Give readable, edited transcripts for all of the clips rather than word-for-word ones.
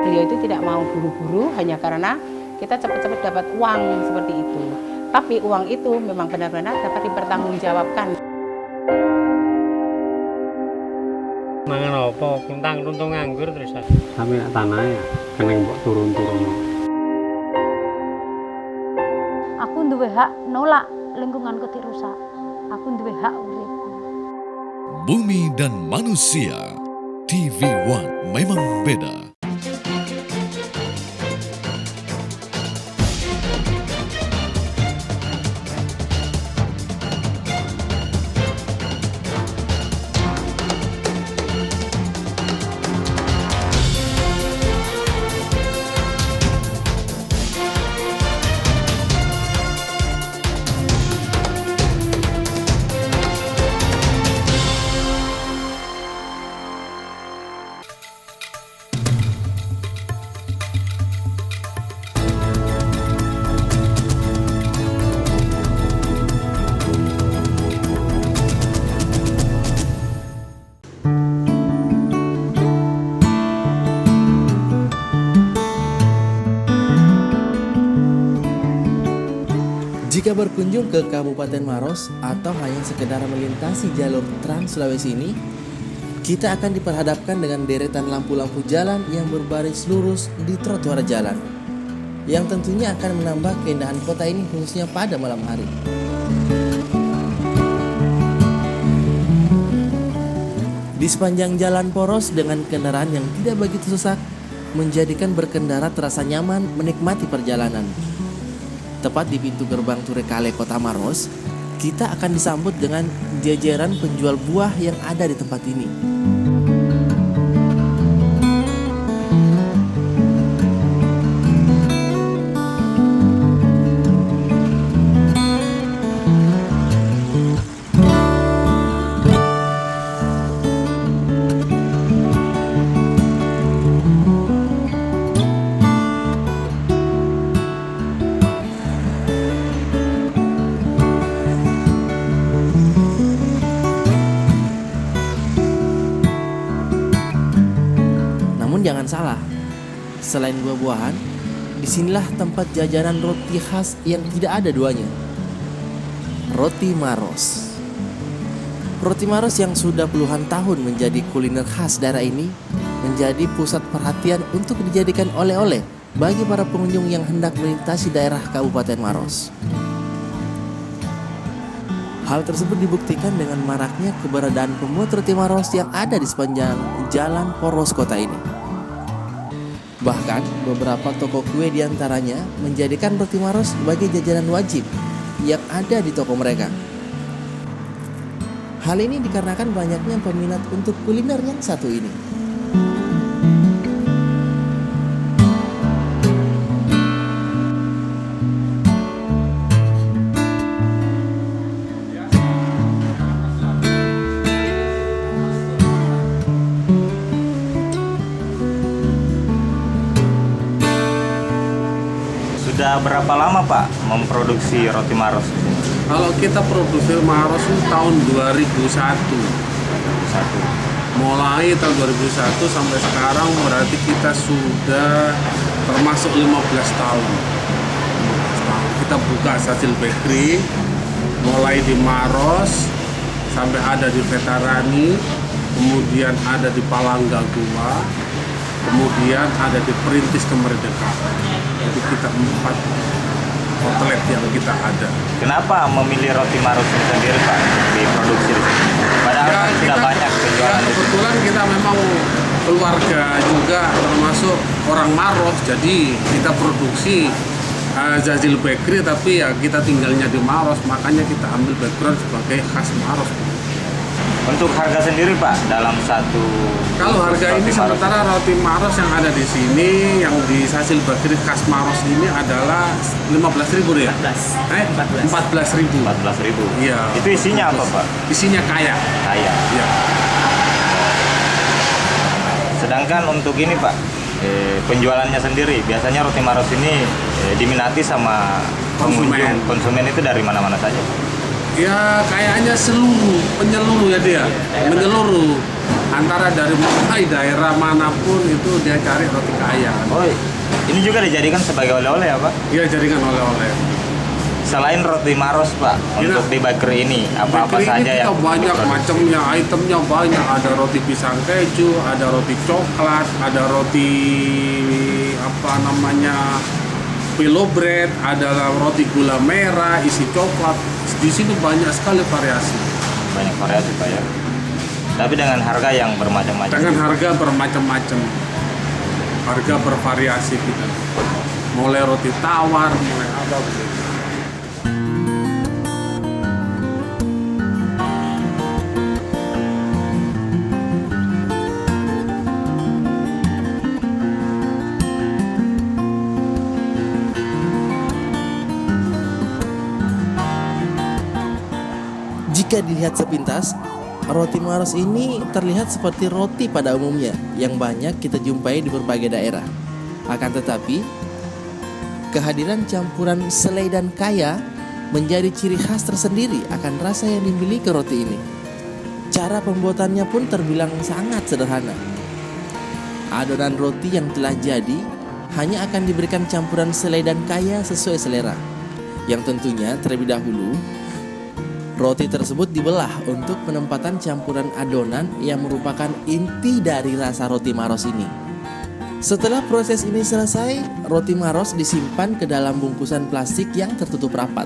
Beliau itu tidak mau buru-buru hanya karena kita cepat-cepat dapat uang seperti itu. Tapi uang itu memang benar-benar dapat dipertanggungjawabkan. Mangan apa? Kuntang runtung nganggur terus. Sampai tanahnya kena mbok turun-turun. Aku duwe hak nolak lingkunganku dirusak. Aku duwe hak urip. Bumi dan Manusia, TV One memang beda. Jika berkunjung ke Kabupaten Maros atau hanya sekedar melintasi jalur Trans Sulawesi ini, kita akan diperhadapkan dengan deretan lampu-lampu jalan yang berbaris lurus di trotoar jalan, yang tentunya akan menambah keindahan kota ini khususnya pada malam hari. Di sepanjang jalan poros dengan kendaraan yang tidak begitu sesak, menjadikan berkendara terasa nyaman menikmati perjalanan. Tepat di pintu gerbang Turekale Kota Maros, kita akan disambut dengan jajaran penjual buah yang ada di tempat ini. Namun jangan salah, selain buah-buahan, disinilah tempat jajanan roti khas yang tidak ada duanya. Roti Maros. Roti Maros yang sudah puluhan tahun menjadi kuliner khas daerah ini, menjadi pusat perhatian untuk dijadikan oleh-oleh bagi para pengunjung yang hendak melintasi daerah Kabupaten Maros. Hal tersebut dibuktikan dengan maraknya keberadaan pembuat roti Maros yang ada di sepanjang jalan poros kota ini. Bahkan beberapa toko kue diantaranya menjadikan roti Maros sebagai jajanan wajib yang ada di toko mereka. Hal ini dikarenakan banyaknya peminat untuk kuliner yang satu ini. Sudah berapa lama Pak memproduksi roti Maros di sini? Kalau kita produksi Maros itu tahun 2001. Mulai tahun 2001 sampai sekarang berarti kita sudah termasuk 15 tahun. Kita buka Sasil Bakery, mulai di Maros sampai ada di Veterani, kemudian ada di Palangga 2, kemudian ada di Perintis Kemerdekaan. Jadi kita 4 outlet yang kita ada. Kenapa memilih roti Maros ini sendiri Pak diproduksi di sini? Padahal Ya, kan sudah banyak penjualan. Kebetulan kita memang keluarga juga termasuk orang Maros, jadi kita produksi Zazil Bakery, tapi ya kita tinggalnya di Maros, makanya kita ambil background sebagai khas Maros. Untuk harga sendiri Pak dalam satu. Kalau harga roti ini Maros sementara roti Maros yang ada di sini, yang di Sasil Bakery khas Maros ini adalah 15.000 ya? 14.000. 14.000. Iya. Itu isinya apa Pak? Isinya kaya. Kaya. Iya. Sedangkan untuk ini Pak, penjualannya sendiri. Biasanya roti Maros ini diminati sama konsumen itu dari mana-mana saja. Ya kayaknya penyeluruh ya dia, menyeluruh antara dari mulai daerah manapun itu dia cari roti kaya. Oh, ini juga dijadikan sebagai oleh-oleh ya Pak? Iya, jadikan oleh-oleh. Selain roti Maros Pak, untuk di bakery ini apa-apa Bakery saja ini yang kita banyak diproduksi? macamnya, itemnya banyak. Ada roti pisang keju, ada roti coklat, ada roti pillow bread, ada roti gula merah isi coklat. Di sini banyak sekali variasi. Banyak variasi Pak ya. Tapi dengan harga yang bermacam-macam. Dengan harga bermacam-macam, harga bervariasi kita. Mulai roti tawar, mulai apa begitu. Jika dilihat sepintas, roti Maros ini terlihat seperti roti pada umumnya yang banyak kita jumpai di berbagai daerah. Akan tetapi, kehadiran campuran selai dan kaya menjadi ciri khas tersendiri akan rasa yang dimiliki roti ini. Cara pembuatannya pun terbilang sangat sederhana. Adonan roti yang telah jadi hanya akan diberikan campuran selai dan kaya sesuai selera, yang tentunya terlebih dahulu roti tersebut dibelah untuk penempatan campuran adonan yang merupakan inti dari rasa roti Maros ini. Setelah proses ini selesai, roti Maros disimpan ke dalam bungkusan plastik yang tertutup rapat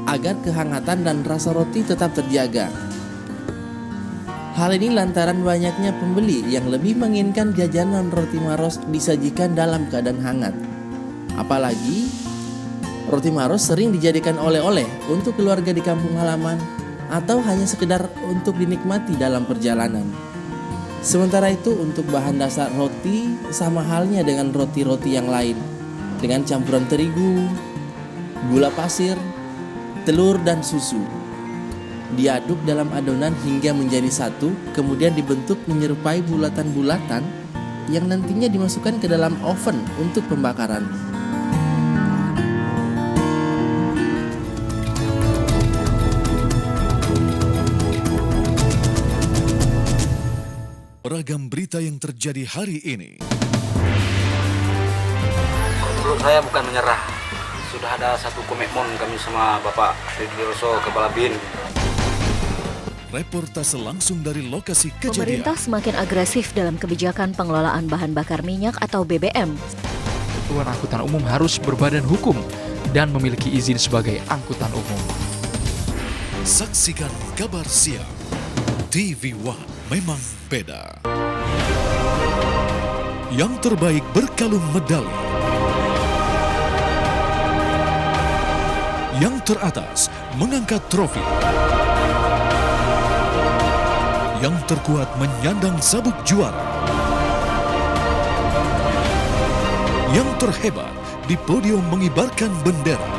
agar kehangatan dan rasa roti tetap terjaga. Hal ini lantaran banyaknya pembeli yang lebih menginginkan jajanan roti Maros disajikan dalam keadaan hangat. Apalagi roti Maros sering dijadikan oleh-oleh untuk keluarga di kampung halaman atau hanya sekedar untuk dinikmati dalam perjalanan. Sementara itu untuk bahan dasar roti sama halnya dengan roti-roti yang lain, dengan campuran terigu, gula pasir, telur dan susu. Diaduk dalam adonan hingga menjadi satu, kemudian dibentuk menyerupai bulatan-bulatan yang nantinya dimasukkan ke dalam oven untuk pembakaran. Beragam berita yang terjadi hari ini. Menurut saya bukan menyerah. Sudah ada satu komitmen kami sama Bapak Ridwi Roso, Kepala BIN. Reportase langsung dari lokasi kejadian. Pemerintah semakin agresif dalam kebijakan pengelolaan bahan bakar minyak atau BBM. Satuan angkutan umum harus berbadan hukum dan memiliki izin sebagai angkutan umum. Saksikan kabar siang. TV One memang beda. Yang terbaik berkalung medali. Yang teratas mengangkat trofi. Yang terkuat menyandang sabuk juara. Yang terhebat di podium mengibarkan bendera.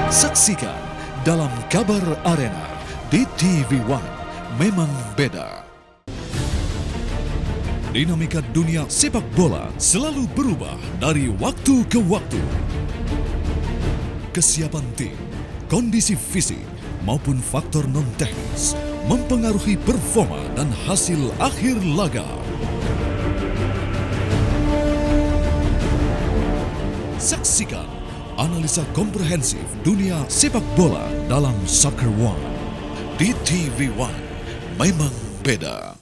Saksikan dalam Kabar Arena di TV One. Memang beda. Dinamika dunia sepak bola selalu berubah dari waktu ke waktu. Kesiapan tim, kondisi fisik, maupun faktor non-teknis mempengaruhi performa dan hasil akhir laga. Saksikan analisa komprehensif dunia sepak bola dalam Soccer One di TV One. Memang beda.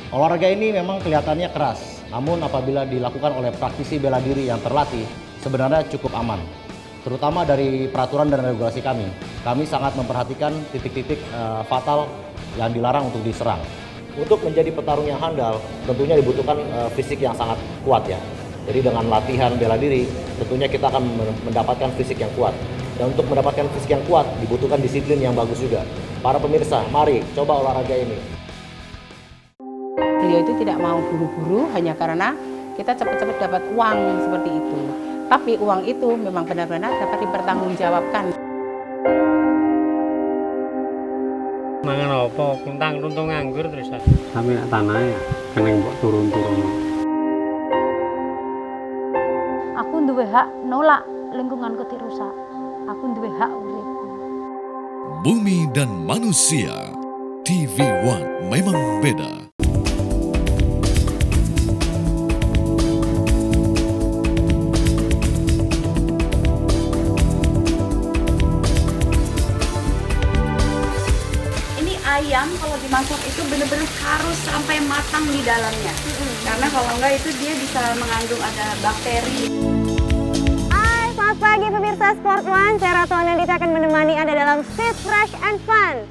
Olahraga ini memang kelihatannya keras, namun apabila dilakukan oleh praktisi bela diri yang terlatih, sebenarnya cukup aman. Terutama dari peraturan dan regulasi kami sangat memperhatikan titik-titik fatal yang dilarang untuk diserang. Untuk menjadi petarung yang handal, tentunya dibutuhkan fisik yang sangat kuat ya. Jadi dengan latihan bela diri, tentunya kita akan mendapatkan fisik yang kuat. Dan untuk mendapatkan fisik yang kuat, dibutuhkan disiplin yang bagus juga. Para pemirsa, mari coba olahraga ini. Beliau itu tidak mau buru-buru hanya karena kita cepat-cepat dapat uang seperti itu. Tapi uang itu memang benar-benar dapat dipertanggungjawabkan. Mangan apa? Kuntang-kuntung nganggur terus. Sampai tanahnya. kena buat turun-turun. Aku duwe hak nolak lingkunganku dirusak. Aku duwe hak urip. Bumi dan Manusia, TV One memang beda. Ayam kalau dimasak itu benar-benar harus sampai matang di dalamnya, karena kalau enggak itu dia bisa mengandung ada bakteri. Hai, selamat pagi pemirsa Sport One. Saya Ratu Anandita akan menemani Anda dalam Fit, Fresh, and Fun.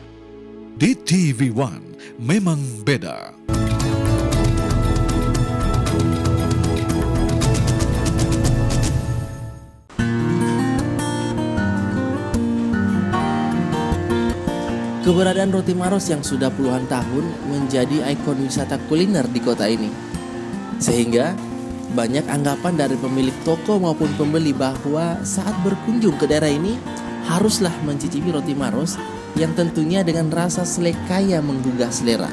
Di TV One memang beda. Keberadaan Roti Maros yang sudah puluhan tahun menjadi ikon wisata kuliner di kota ini. Sehingga banyak anggapan dari pemilik toko maupun pembeli bahwa saat berkunjung ke daerah ini haruslah mencicipi Roti Maros yang tentunya dengan rasa selekaya menggugah selera.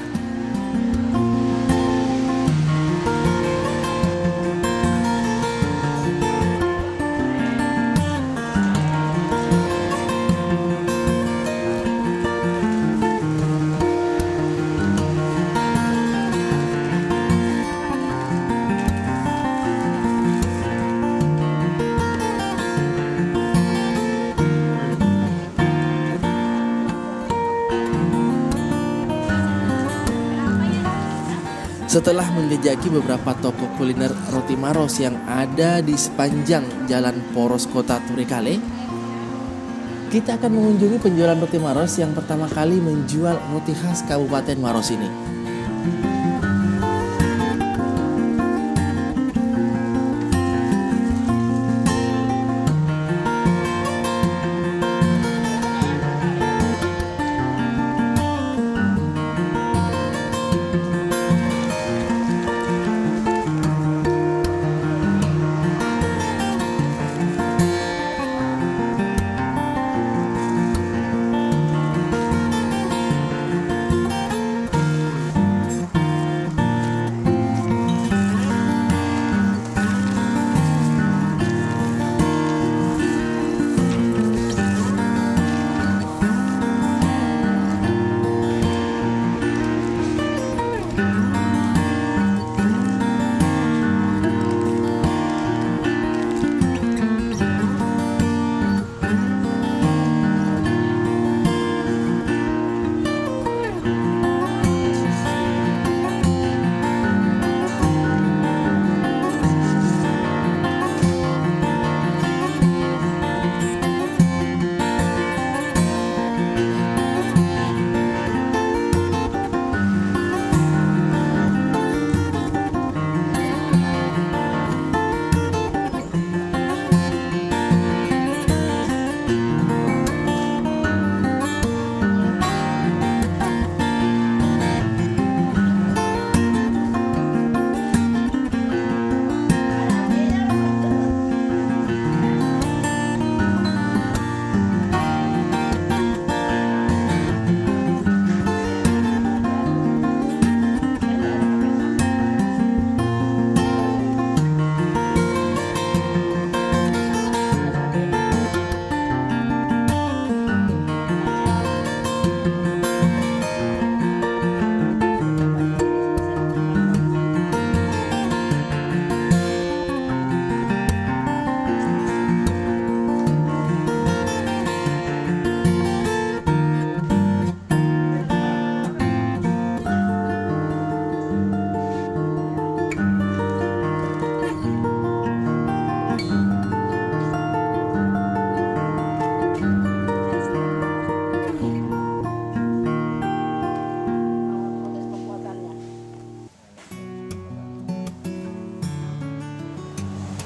Setelah menjejaki beberapa toko kuliner Roti Maros yang ada di sepanjang jalan poros kota Turikale, kita akan mengunjungi penjualan Roti Maros yang pertama kali menjual roti khas Kabupaten Maros ini.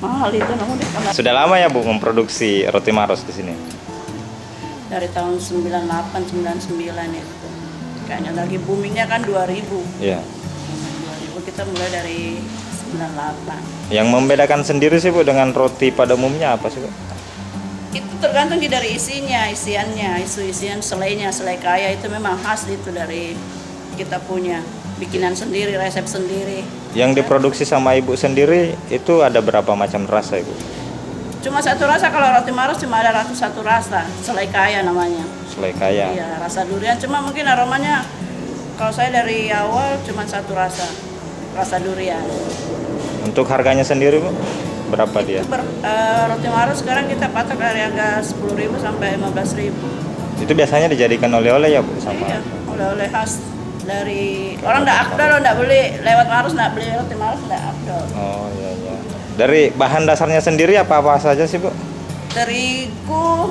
Mahal itu namun Sudah lama ya Bu memproduksi Roti Maros di sini? dari tahun 98 99 itu. Kayaknya lagi boomingnya kan 2000. Iya. 2000 kita mulai dari 98. Yang membedakan sendiri sih Bu dengan roti pada umumnya apa sih Bu? Itu tergantung dari isinya, isiannya, isian selainya, selai kaya itu memang khas itu dari kita punya. bikinan sendiri, resep sendiri. Yang diproduksi sama Ibu sendiri itu ada berapa macam rasa, Ibu? Cuma satu rasa, kalau roti Maros cuma ada satu rasa, selai kaya namanya. Selai kaya. Iya, rasa durian, cuma mungkin aromanya kalau saya dari awal cuma satu rasa durian. Untuk harganya sendiri, Bu? Berapa dia? Roti Maros sekarang kita patok dari harga 10.000 sampai 15.000. Itu biasanya dijadikan oleh-oleh ya, Bu? Sama? Iya, oleh-oleh khas dari orang nggak afdol, nggak beli lewat Maros, nggak beli roti Maros, nggak afdol. Oh iya iya. Dari bahan dasarnya sendiri apa saja sih, Bu? Terigu,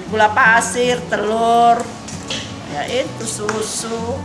gula pasir, telur, ya itu susu.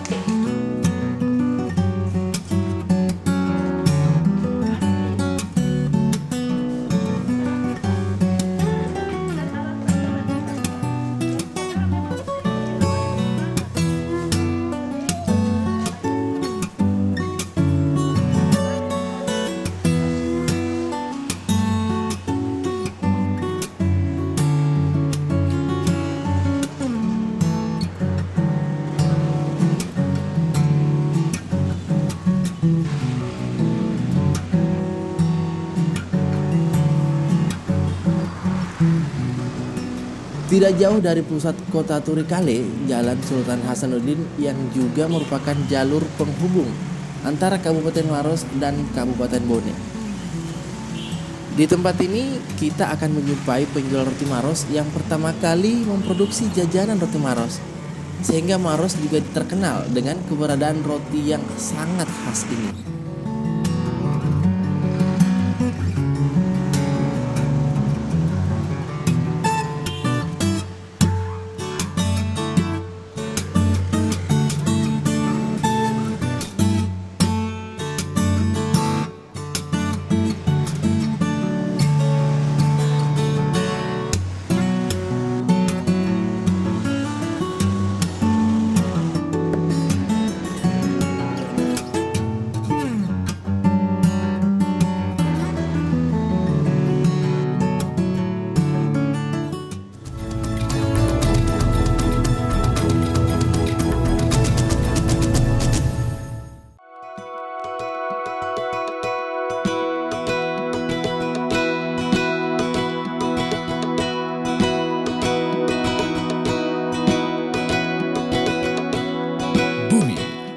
Tidak jauh dari pusat kota Turikale, Jalan Sultan Hasanuddin yang juga merupakan jalur penghubung antara Kabupaten Maros dan Kabupaten Bone. Di tempat ini kita akan menjumpai penjual roti Maros yang pertama kali memproduksi jajanan roti Maros, sehingga Maros juga terkenal dengan keberadaan roti yang sangat khas ini.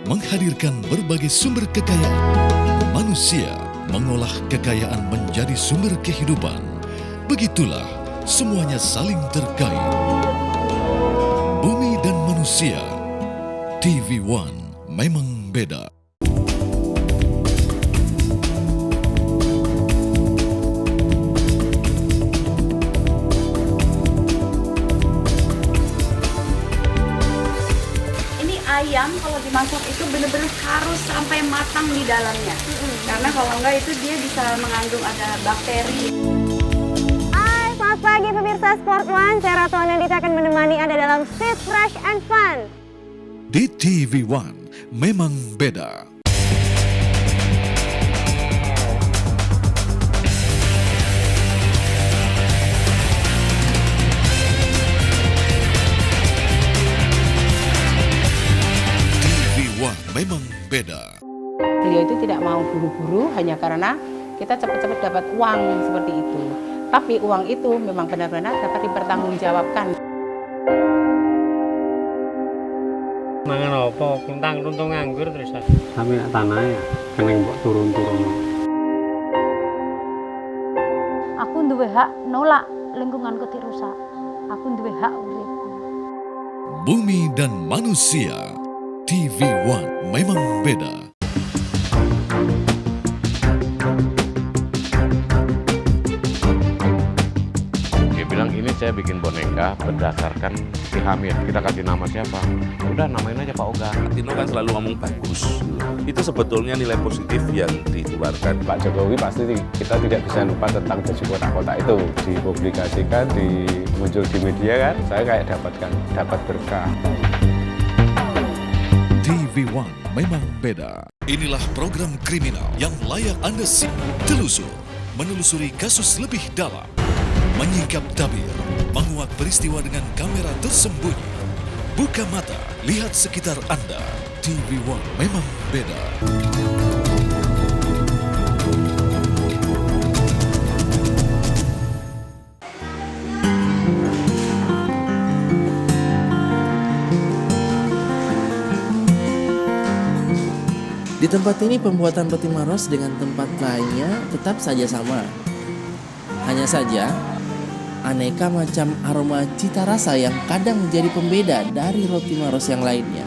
Menghadirkan berbagai sumber kekayaan. Manusia mengolah kekayaan menjadi sumber kehidupan. Begitulah semuanya saling terkait. Bumi dan manusia. TV One memang beda. Ayam kalau dimasak itu benar-benar harus sampai matang di dalamnya, karena kalau enggak itu dia bisa mengandung ada bakteri. Hai, selamat pagi pemirsa Sport One. Saya Ratu Anandita akan menemani Anda dalam Fit, Fresh, and Fun. Di TV One memang beda. Memang beda. Beliau itu tidak mau buru-buru hanya karena kita cepat-cepat dapat uang seperti itu. Tapi uang itu memang benar-benar dapat dipertanggungjawabkan. Mangan apa? Kuntang-kuntung nganggur terus. Sampai tanahnya kena mbok turun-turun. Aku duwe hak nolak lingkunganku dirusak. Aku duwe hak urip. Bumi dan manusia. TV One memang beda. Dia bilang ini saya bikin boneka berdasarkan si Hamid. Kita kasih nama siapa? Udah namain aja Pak Oga. Tino kan selalu ngomong bagus. Itu sebetulnya nilai positif yang ditularkan Pak Jokowi. Pasti kita tidak bisa lupa tentang baju kotak-kotak itu. Dipublikasikan, muncul di media kan. Saya kayak dapat berkah. TV One memang beda. Inilah program kriminal yang layak Anda simak. Telusur, menelusuri kasus lebih dalam, menyingkap tabir, menguak peristiwa dengan kamera tersembunyi, Buka mata, lihat sekitar Anda. TV One memang beda. Di tempat ini pembuatan roti Maros dengan tempat lainnya tetap saja sama. Hanya saja, aneka macam aroma cita rasa yang kadang menjadi pembeda dari roti Maros yang lainnya.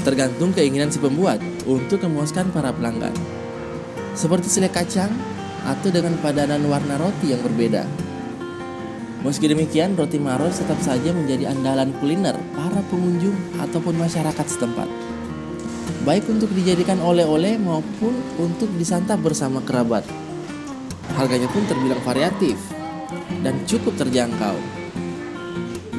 Tergantung keinginan si pembuat untuk memuaskan para pelanggan. Seperti selai kacang atau dengan padanan warna roti yang berbeda. Meski demikian, roti Maros tetap saja menjadi andalan kuliner para pengunjung ataupun masyarakat setempat. Baik untuk dijadikan oleh-oleh maupun untuk disantap bersama kerabat. Harganya pun terbilang variatif dan cukup terjangkau.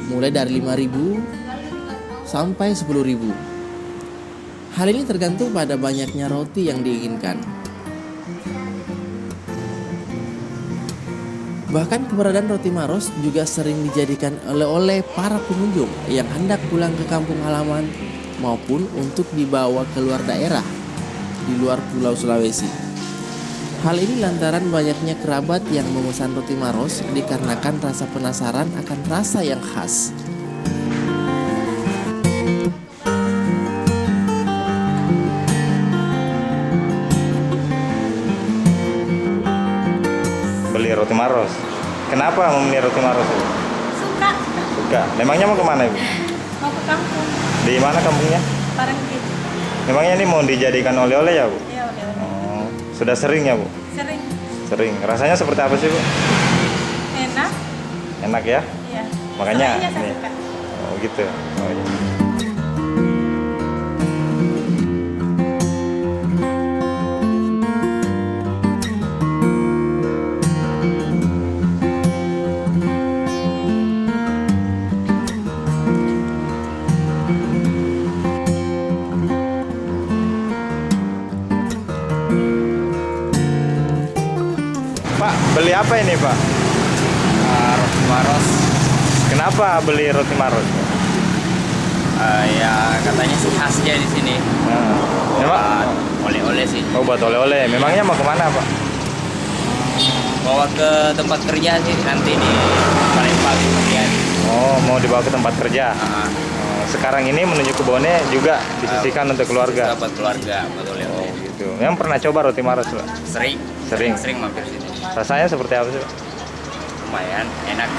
Mulai dari 5.000 sampai 10.000. Hal ini tergantung pada banyaknya roti yang diinginkan. Bahkan keberadaan roti Maros juga sering dijadikan oleh-oleh para pengunjung yang hendak pulang ke kampung halaman maupun untuk dibawa ke luar daerah di luar Pulau Sulawesi. Hal ini lantaran banyaknya kerabat yang memesan roti Maros dikarenakan rasa penasaran akan rasa yang khas. Beli roti Maros. Kenapa memilih roti Maros? Suka. Suka. Memangnya mau kemana Ibu? Mau ke kampung. Di mana kampungnya? Parangkit. Memangnya ini mau dijadikan oleh-oleh ya Bu? Iya, oleh-oleh. Oh, sudah sering ya Bu? Sering. Sering. Rasanya seperti apa sih Bu? Enak. Enak ya? Iya. Makanya Soalnya saya nih. suka. Oh gitu. Oh, iya. Pak, beli apa ini Pak? Roti Maros. Kenapa beli roti Maros? Ya katanya sih khasnya di sini. Memang Oleh-oleh sih. Oh, buat oleh-oleh. Memangnya mau kemana Pak? Bawa ke tempat kerja sih nanti di Palembang bagian. Oh, mau dibawa ke tempat kerja. Oh, sekarang ini menuju ke Bone juga disisihkan untuk keluarga. Buat keluarga, buat oleh-oleh. Gitu. Yang pernah coba roti Maros Pak? Sering. Sering. Sering mampir sini. Rasanya seperti apa sih Pak? Lumayan enak.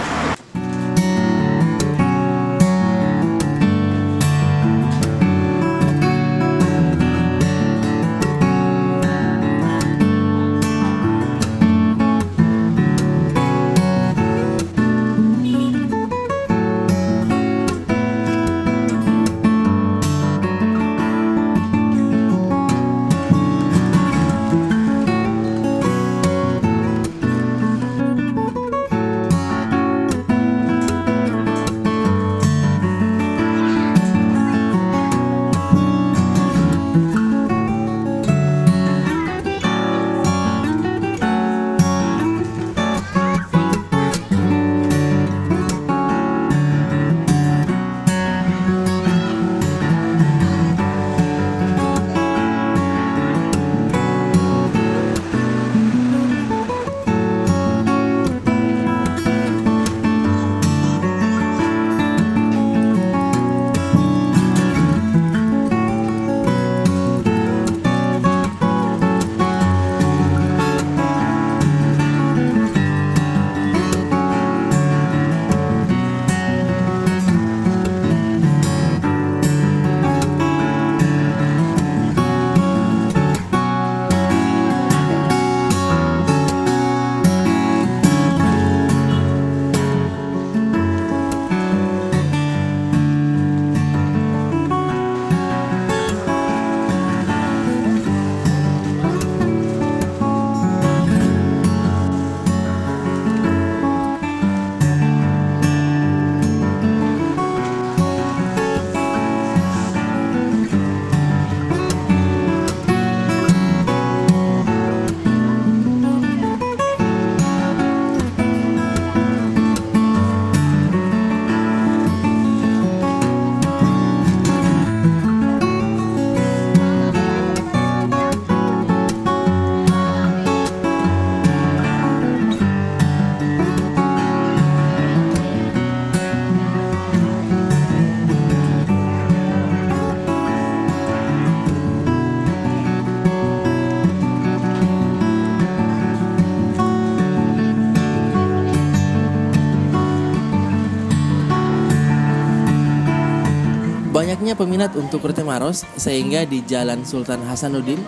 Banyaknya peminat untuk roti Maros sehingga di Jalan Sultan Hasanuddin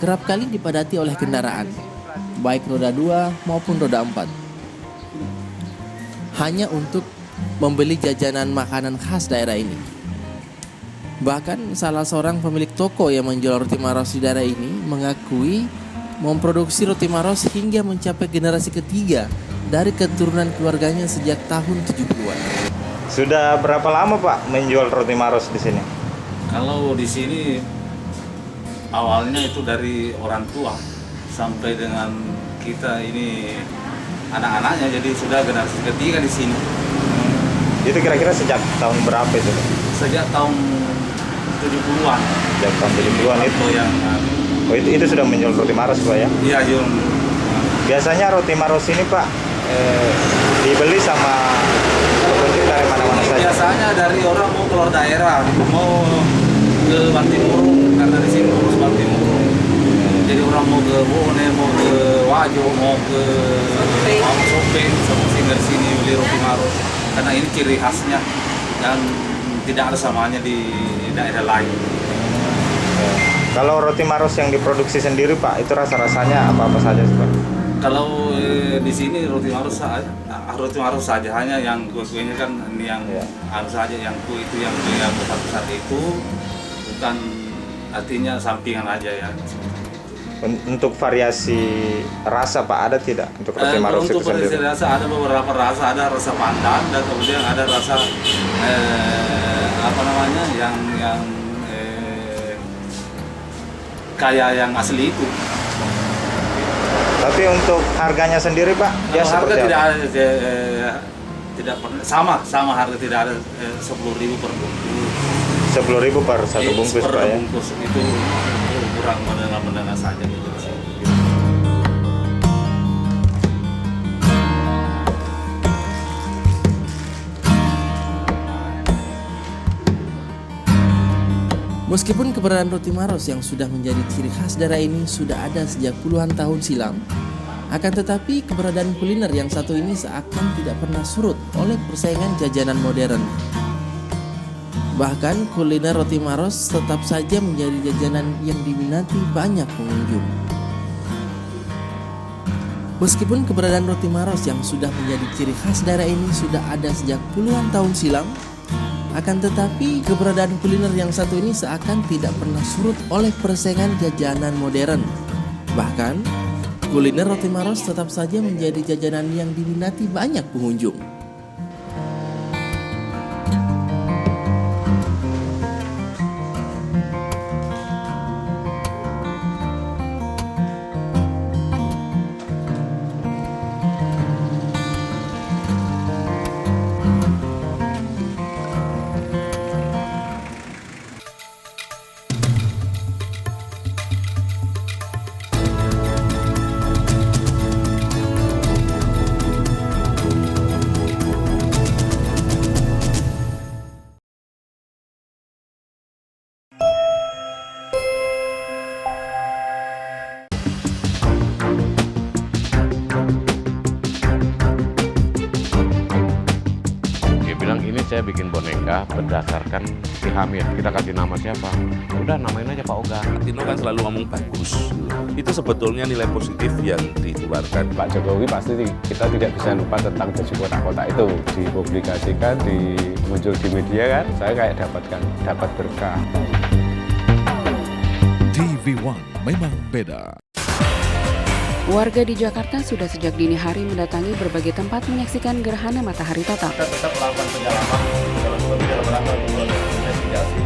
kerap kali dipadati oleh kendaraan, baik roda 2 maupun roda 4. Hanya untuk membeli jajanan makanan khas daerah ini. Bahkan salah seorang pemilik toko yang menjual roti Maros di daerah ini mengakui memproduksi roti Maros hingga mencapai generasi ketiga dari keturunan keluarganya sejak tahun 70-an. Sudah berapa lama Pak menjual roti Maros di sini? Kalau di sini awalnya itu dari orang tua sampai dengan kita ini anak-anaknya, jadi sudah generasi ketiga di sini. Itu kira-kira sejak tahun berapa itu? Sejak tahun 70-an. Sejak tahun 70-an itu yang itu sudah menjual roti Maros Pak ya? Iya, jual. Biasanya roti Maros ini Pak dibeli sama pengunjung dari mana-mana saja? Biasanya dari orang mau keluar daerah, mau ke Bantimurung, karena di sini urus Bantimurung. Jadi orang mau ke Bone, mau ke Wajo, mau ke Sope, sehingga di sini beli roti Maros. Karena ini ciri khasnya dan tidak ada samanya di daerah lain. Kalau roti Maros yang diproduksi sendiri Pak, itu rasa-rasanya apa-apa saja Pak? Kalau di sini roti Maros saja, hanya yang kue-kuenya kan ini yang harus saja, yang kue itu yang besar-besar itu bukan, artinya sampingan aja ya. Untuk variasi rasa Pak ada tidak untuk roti Maros itu sendiri? Untuk variasi rasa ada beberapa rasa, ada rasa pandan dan kemudian ada rasa yang kayak yang asli itu. Tapi untuk harganya sendiri Pak, ya harga seperti tidak apa? ada, tidak pernah sama harga, tidak ada 10.000 per bungkus. 10.000 per satu bungkus per Pak ya? bungkus itu kurang menengah saja gitu. Meskipun keberadaan roti Maros yang sudah menjadi ciri khas daerah ini sudah ada sejak puluhan tahun silam, akan tetapi keberadaan kuliner yang satu ini seakan tidak pernah surut oleh persaingan jajanan modern. Bahkan kuliner roti Maros tetap saja menjadi jajanan yang diminati banyak pengunjung. Meskipun keberadaan roti Maros yang sudah menjadi ciri khas daerah ini sudah ada sejak puluhan tahun silam, akan tetapi keberadaan kuliner yang satu ini seakan tidak pernah surut oleh persaingan jajanan modern. Bahkan, kuliner roti Maros tetap saja menjadi jajanan yang diminati banyak pengunjung. Saya bikin boneka berdasarkan si Hamid. Kita kasih nama siapa? Udah namain aja Pak Oga. Tino kan selalu ngomong bagus. Itu sebetulnya nilai positif yang ditularkan Pak Jokowi. Pasti kita tidak bisa lupa tentang baju kotak-kotak itu. Dipublikasikan, muncul di media kan. Saya kayak dapat berkah. TV1 memang beda. Warga di Jakarta sudah sejak dini hari mendatangi berbagai tempat menyaksikan gerhana matahari total. Kita tetap melakukan penyelaman dalam rangka investigasi.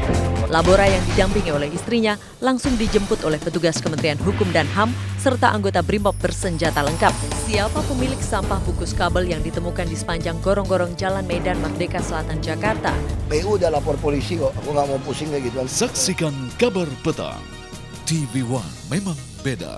Labora yang didampingi oleh istrinya langsung dijemput oleh petugas Kementerian Hukum dan HAM serta anggota BRIMOB bersenjata lengkap. Siapa pemilik sampah bungkus kabel yang ditemukan di sepanjang gorong-gorong Jalan Medan Merdeka Selatan, Jakarta? PU udah lapor polisi kok, aku nggak mau pusing kayak gitu. Saksikan kabar petang. TV1 memang beda.